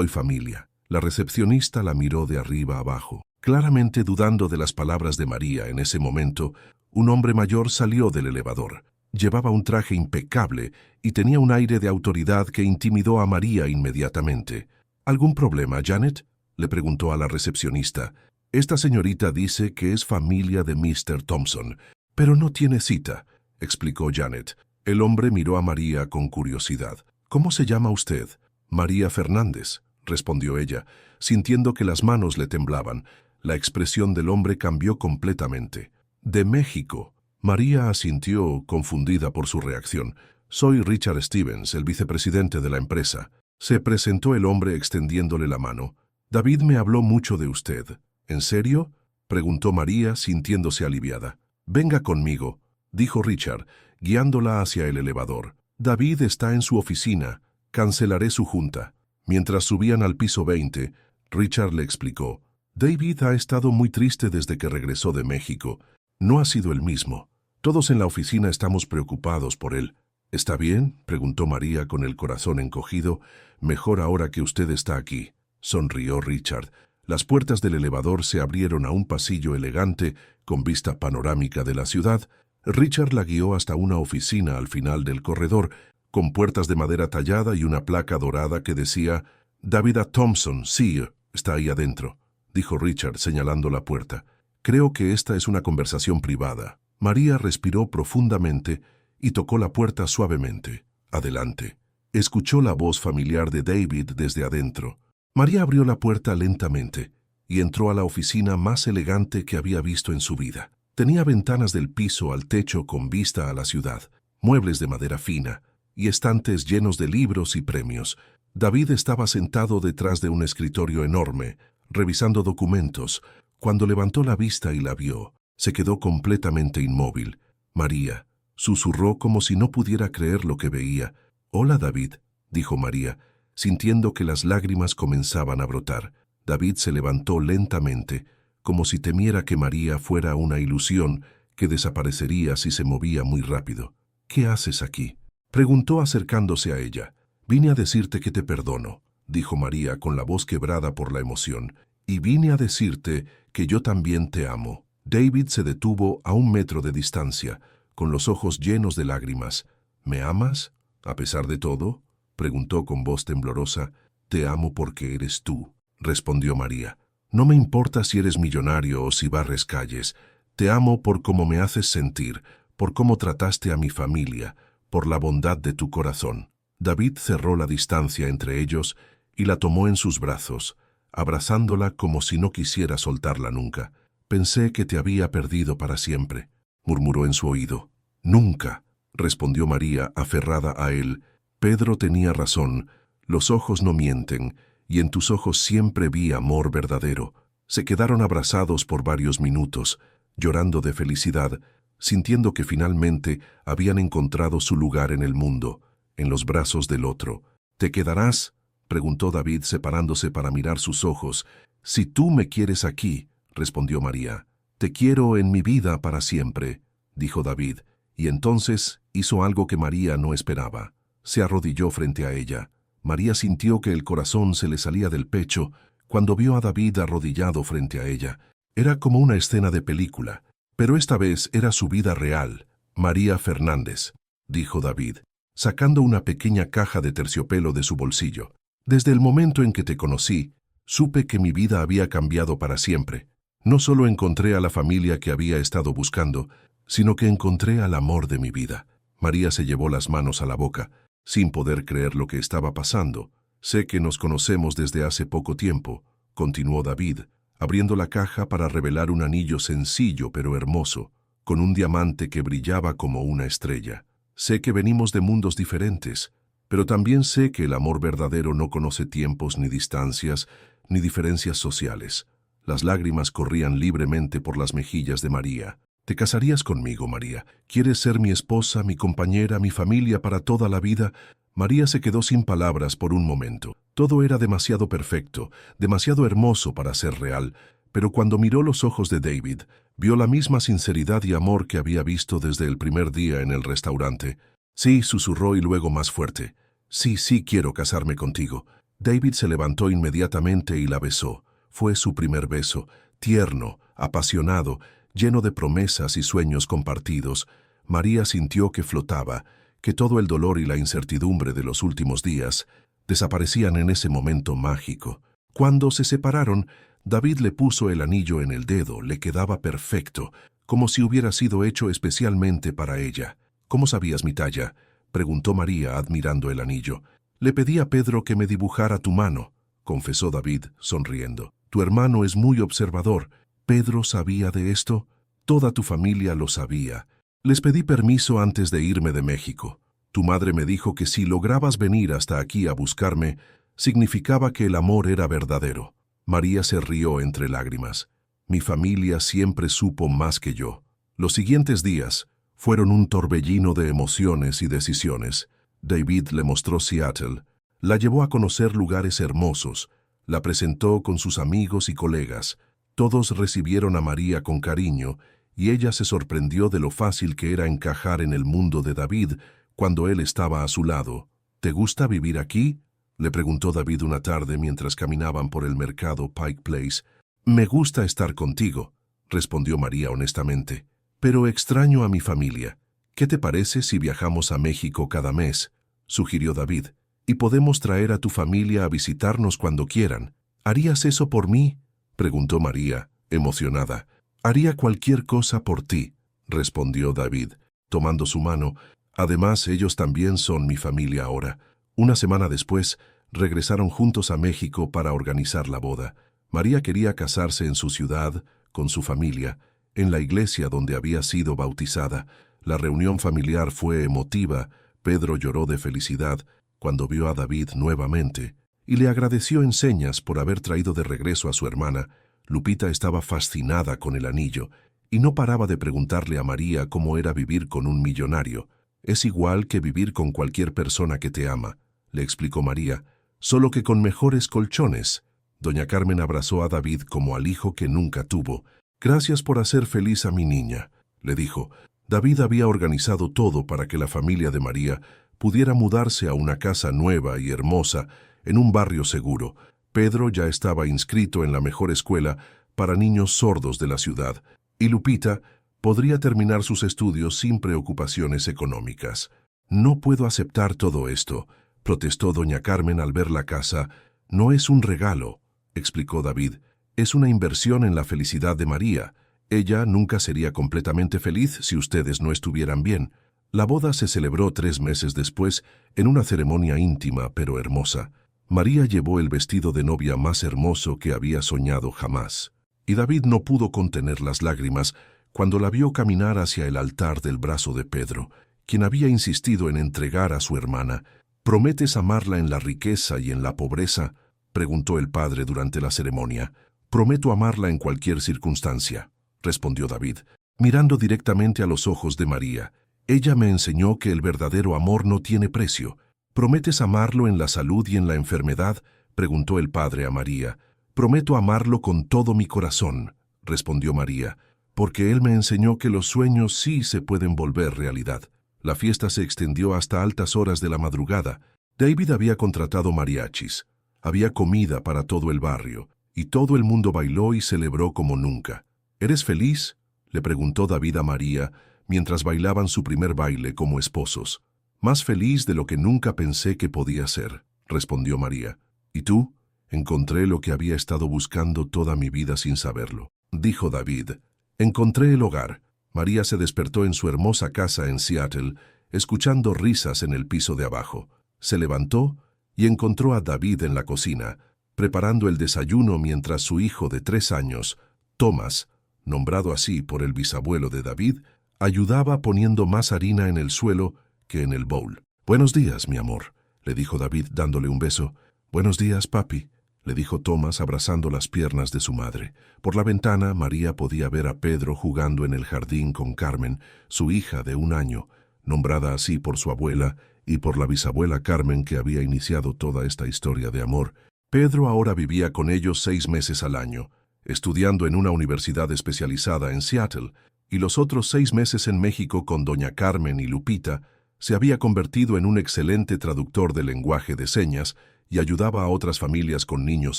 familia». La recepcionista la miró de arriba abajo. Claramente dudando de las palabras de María en ese momento, un hombre mayor salió del elevador. Llevaba un traje impecable y tenía un aire de autoridad que intimidó a María inmediatamente. «¿Algún problema, Janet?», le preguntó a la recepcionista. «Esta señorita dice que es familia de Mr. Thompson, pero no tiene cita», explicó Janet. El hombre miró a María con curiosidad. «¿Cómo se llama usted?». «María Fernández», respondió ella, sintiendo que las manos le temblaban. La expresión del hombre cambió completamente. «De México». María asintió, confundida por su reacción. Soy Richard Stevens, el vicepresidente de la empresa. Se presentó el hombre extendiéndole la mano. David me habló mucho de usted. ¿En serio? Preguntó María, sintiéndose aliviada. Venga conmigo, dijo Richard, guiándola hacia el elevador. David está en su oficina. Cancelaré su junta. Mientras subían al piso 20, Richard le explicó. David ha estado muy triste desde que regresó de México. No ha sido el mismo. Todos en la oficina estamos preocupados por él. ¿Está bien?, preguntó María con el corazón encogido. Mejor ahora que usted está aquí, sonrió Richard. Las puertas del elevador se abrieron a un pasillo elegante con vista panorámica de la ciudad. Richard la guió hasta una oficina al final del corredor, con puertas de madera tallada y una placa dorada que decía «David A. Thompson, sí, está ahí adentro», dijo Richard señalando la puerta. «Creo que esta es una conversación privada». María respiró profundamente y tocó la puerta suavemente. «Adelante». Escuchó la voz familiar de David desde adentro. María abrió la puerta lentamente y entró a la oficina más elegante que había visto en su vida. Tenía ventanas del piso al techo con vista a la ciudad, muebles de madera fina y estantes llenos de libros y premios. David estaba sentado detrás de un escritorio enorme, revisando documentos. Cuando levantó la vista y la vio, se quedó completamente inmóvil. «María», susurró como si no pudiera creer lo que veía. «Hola, David», dijo María, sintiendo que las lágrimas comenzaban a brotar. David se levantó lentamente, como si temiera que María fuera una ilusión que desaparecería si se movía muy rápido. «¿Qué haces aquí?», preguntó acercándose a ella. «Vine a decirte que te perdono», dijo María con la voz quebrada por la emoción, «y vine a decirte que yo también te amo». David se detuvo a 1 metro de distancia, con los ojos llenos de lágrimas. «¿Me amas, a pesar de todo?», preguntó con voz temblorosa. «Te amo porque eres tú», respondió María. «No me importa si eres millonario o si barres calles. Te amo por cómo me haces sentir, por cómo trataste a mi familia, por la bondad de tu corazón». David cerró la distancia entre ellos y la tomó en sus brazos, abrazándola como si no quisiera soltarla nunca. «Pensé que te había perdido para siempre», murmuró en su oído. «Nunca», respondió María, aferrada a él. «Pedro tenía razón, los ojos no mienten, y en tus ojos siempre vi amor verdadero». Se quedaron abrazados por varios minutos, llorando de felicidad, sintiendo que finalmente habían encontrado su lugar en el mundo, en los brazos del otro. «¿Te quedarás?», preguntó David separándose para mirar sus ojos. «Si tú me quieres aquí», respondió María. «Te quiero en mi vida para siempre», dijo David, y entonces hizo algo que María no esperaba. Se arrodilló frente a ella. María sintió que el corazón se le salía del pecho cuando vio a David arrodillado frente a ella. Era como una escena de película, pero esta vez era su vida real. «María Fernández», dijo David, sacando una pequeña caja de terciopelo de su bolsillo. «Desde el momento en que te conocí, supe que mi vida había cambiado para siempre. No solo encontré a la familia que había estado buscando, sino que encontré al amor de mi vida». María se llevó las manos a la boca, sin poder creer lo que estaba pasando. «Sé que nos conocemos desde hace poco tiempo», continuó David, abriendo la caja para revelar un anillo sencillo pero hermoso, con un diamante que brillaba como una estrella. «Sé que venimos de mundos diferentes, pero también sé que el amor verdadero no conoce tiempos ni distancias, ni diferencias sociales». Las lágrimas corrían libremente por las mejillas de María. «¿Te casarías conmigo, María? ¿Quieres ser mi esposa, mi compañera, mi familia para toda la vida?» María se quedó sin palabras por un momento. Todo era demasiado perfecto, demasiado hermoso para ser real, pero cuando miró los ojos de David, vio la misma sinceridad y amor que había visto desde el primer día en el restaurante. «Sí», susurró y luego más fuerte. «Sí, sí quiero casarme contigo». David se levantó inmediatamente y la besó. Fue su primer beso, tierno, apasionado, lleno de promesas y sueños compartidos. María sintió que flotaba, que todo el dolor y la incertidumbre de los últimos días desaparecían en ese momento mágico. Cuando se separaron, David le puso el anillo en el dedo, le quedaba perfecto, como si hubiera sido hecho especialmente para ella. «¿Cómo sabías mi talla?», preguntó María admirando el anillo. «Le pedí a Pedro que me dibujara tu mano», confesó David, sonriendo. «Tu hermano es muy observador. ¿Pedro sabía de esto?». «Toda tu familia lo sabía. Les pedí permiso antes de irme de México. Tu madre me dijo que si lograbas venir hasta aquí a buscarme, significaba que el amor era verdadero. María se rió entre lágrimas. Mi familia siempre supo más que yo. Los siguientes días fueron un torbellino de emociones y decisiones. David le mostró Seattle, la llevó a conocer lugares hermosos, la presentó con sus amigos y colegas. Todos recibieron a María con cariño y ella se sorprendió de lo fácil que era encajar en el mundo de David cuando él estaba a su lado. ¿Te gusta vivir aquí?, le preguntó David una tarde mientras caminaban por el mercado Pike Place. Me gusta estar contigo, respondió María honestamente, pero extraño a mi familia. ¿Qué te parece si viajamos a México cada mes?, sugirió David, y podemos traer a tu familia a visitarnos cuando quieran. ¿Harías eso por mí?, preguntó María, emocionada. Haría cualquier cosa por ti, respondió David, tomando su mano. Además, ellos también son mi familia ahora. Una semana después, regresaron juntos a México para organizar la boda. María quería casarse en su ciudad, con su familia, en la iglesia donde había sido bautizada. La reunión familiar fue emotiva. Pedro lloró de felicidad cuando vio a David nuevamente y le agradeció en señas por haber traído de regreso a su hermana. Lupita estaba fascinada con el anillo y no paraba de preguntarle a María cómo era vivir con un millonario. Es igual que vivir con cualquier persona que te ama, le explicó María, solo que con mejores colchones. Doña Carmen abrazó a David como al hijo que nunca tuvo. Gracias por hacer feliz a mi niña, le dijo. David había organizado todo para que la familia de María pudiera mudarse a una casa nueva y hermosa en un barrio seguro. Pedro ya estaba inscrito en la mejor escuela para niños sordos de la ciudad, y Lupita podría terminar sus estudios sin preocupaciones económicas. No puedo aceptar todo esto, protestó doña Carmen al ver la casa. No es un regalo, explicó David. Es una inversión en la felicidad de María. Ella nunca sería completamente feliz si ustedes no estuvieran bien. La boda se celebró 3 meses después en una ceremonia íntima pero hermosa. María llevó el vestido de novia más hermoso que había soñado jamás. Y David no pudo contener las lágrimas cuando la vio caminar hacia el altar del brazo de Pedro, quien había insistido en entregar a su hermana. ¿Prometes amarla en la riqueza y en la pobreza?, preguntó el padre durante la ceremonia. Prometo amarla en cualquier circunstancia, respondió David, mirando directamente a los ojos de María. Ella me enseñó que el verdadero amor no tiene precio. ¿Prometes amarlo en la salud y en la enfermedad?, preguntó el padre a María. Prometo amarlo con todo mi corazón, respondió María, porque él me enseñó que los sueños sí se pueden volver realidad. La fiesta se extendió hasta altas horas de la madrugada. David había contratado mariachis. Había comida para todo el barrio, y todo el mundo bailó y celebró como nunca. ¿Eres feliz?, le preguntó David a María mientras bailaban su primer baile como esposos. Más feliz de lo que nunca pensé que podía ser, respondió María. ¿Y tú? Encontré lo que había estado buscando toda mi vida sin saberlo, dijo David. Encontré el hogar. María se despertó en su hermosa casa en Seattle, escuchando risas en el piso de abajo. Se levantó y encontró a David en la cocina, preparando el desayuno mientras su hijo de 3 años, Thomas, nombrado así por el bisabuelo de David, ayudaba poniendo más harina en el suelo que en el bowl. «Buenos días, mi amor», le dijo David dándole un beso. «Buenos días, papi», le dijo Thomas abrazando las piernas de su madre. Por la ventana, María podía ver a Pedro jugando en el jardín con Carmen, su hija de 1 año, nombrada así por su abuela y por la bisabuela Carmen que había iniciado toda esta historia de amor. Pedro ahora vivía con ellos 6 meses al año, estudiando en una universidad especializada en Seattle, y los otros 6 meses en México con doña Carmen y Lupita. Se había convertido en un excelente traductor de lenguaje de señas y ayudaba a otras familias con niños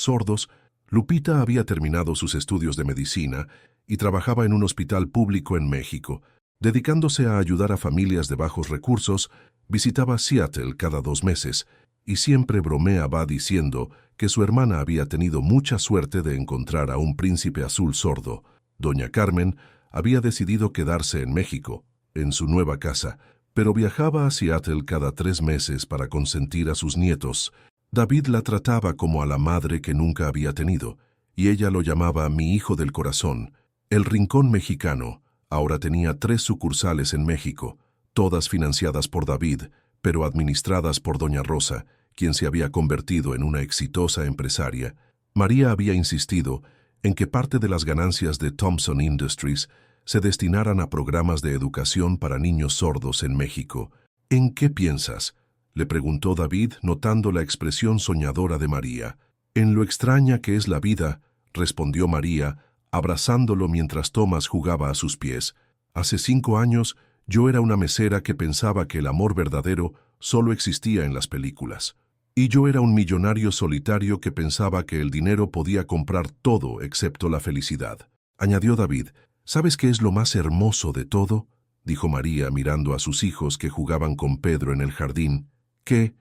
sordos. Lupita había terminado sus estudios de medicina y trabajaba en un hospital público en México. Dedicándose a ayudar a familias de bajos recursos, visitaba Seattle cada 2 meses y siempre bromeaba diciendo que su hermana había tenido mucha suerte de encontrar a un príncipe azul sordo. Doña Carmen había decidido quedarse en México, en su nueva casa, pero viajaba a Seattle cada 3 meses para consentir a sus nietos. David la trataba como a la madre que nunca había tenido, y ella lo llamaba mi hijo del corazón. El rincón mexicano Ahora tenía 3 sucursales en México, todas financiadas por David, pero administradas por doña Rosa, quien se había convertido en una exitosa empresaria. María había insistido en que parte de las ganancias de Thompson Industries se destinaran a programas de educación para niños sordos en México. ¿En qué piensas?, le preguntó David, notando la expresión soñadora de María. En lo extraña que es la vida, respondió María, abrazándolo mientras Thomas jugaba a sus pies. Hace 5 años, yo era una mesera que pensaba que el amor verdadero solo existía en las películas. Y yo era un millonario solitario que pensaba que el dinero podía comprar todo excepto la felicidad. Añadió David. ¿Sabes qué es lo más hermoso de todo?, dijo María mirando a sus hijos que jugaban con Pedro en el jardín. Que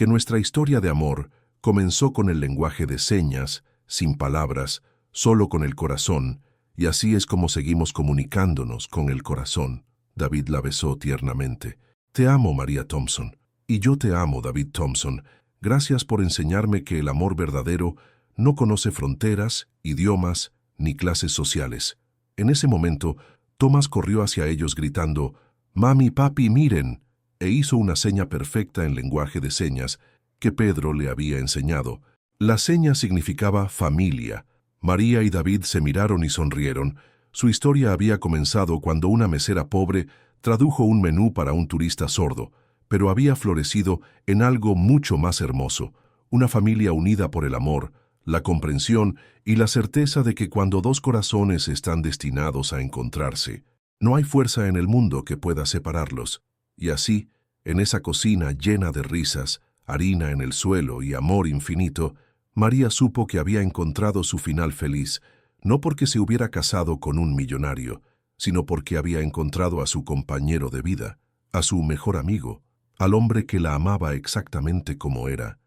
nuestra historia de amor comenzó con el lenguaje de señas, sin palabras, solo con el corazón, y así es como seguimos comunicándonos con el corazón. David la besó tiernamente. Te amo, María Thompson. Y yo te amo, David Thompson. Gracias por enseñarme que el amor verdadero no conoce fronteras, idiomas, ni clases sociales. En ese momento, Thomas corrió hacia ellos gritando, «Mami, papi, miren», e hizo una seña perfecta en lenguaje de señas que Pedro le había enseñado. La seña significaba familia. María y David se miraron y sonrieron. Su historia había comenzado cuando una mesera pobre tradujo un menú para un turista sordo, pero había florecido en algo mucho más hermoso, una familia unida por el amor, la comprensión y la certeza de que cuando 2 corazones están destinados a encontrarse, no hay fuerza en el mundo que pueda separarlos. Y así, en esa cocina llena de risas, harina en el suelo y amor infinito, María supo que había encontrado su final feliz, no porque se hubiera casado con un millonario, sino porque había encontrado a su compañero de vida, a su mejor amigo, al hombre que la amaba exactamente como era.